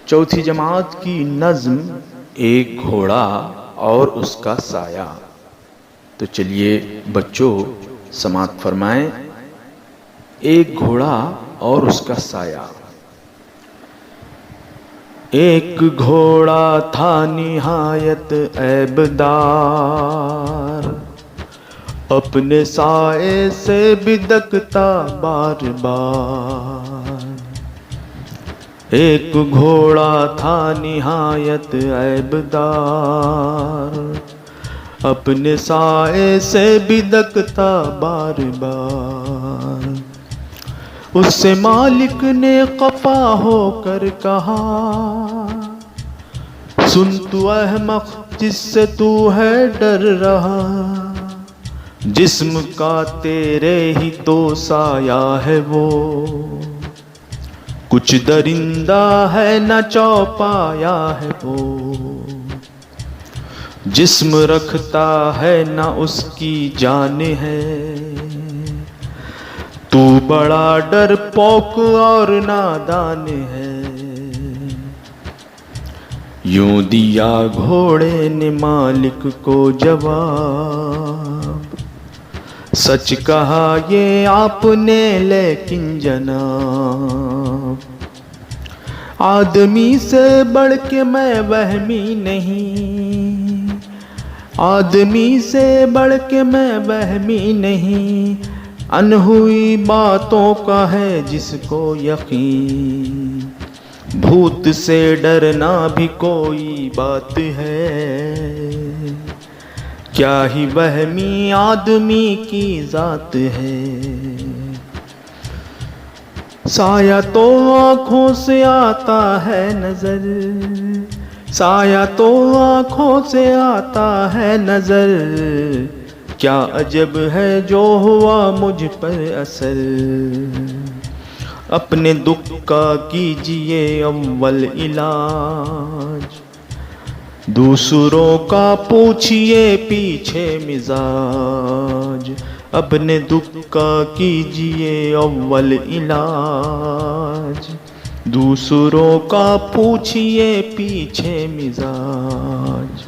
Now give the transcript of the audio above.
चौथी जमात की नज्म एक घोड़ा और उसका साया। तो चलिए बच्चों समाअत फरमाएं। एक घोड़ा और उसका साया। एक घोड़ा था निहायत ऐबदार, अपने साए से बिदकता बार बार। एक घोड़ा था निहायत ऐबदार, अपने साए से बिदकता बार बार। उससे मालिक ने खफा होकर कहा, सुन तू अहमक जिससे तू है डर रहा, जिस्म का तेरे ही तो साया है वो। कुछ दरिंदा है न चौपाया है वो, जिस्म रखता है न उसकी जान है। तू बड़ा डरपोक और नादान है। यूं दिया घोड़े ने मालिक को जवाब, सच कहा ये आपने लेकिन जनाब। आदमी से बढ़ के मैं वहमी नहीं, आदमी से बढ़ के मैं वहमी नहीं। अनहुई बातों का है जिसको यकीन, भूत से डरना भी कोई बात है। क्या ही वहमी आदमी की जात है। साया तो आँखों से आता है नजर, साया तो आँखों से आता है नजर। क्या अजब है जो हुआ मुझ पर असर। अपने दुख का कीजिए अव्वल इलाज, दूसरों का पूछिए पीछे मिजाज। अपने दुख का कीजिए अव्वल इलाज, दूसरों का पूछिए पीछे मिजाज।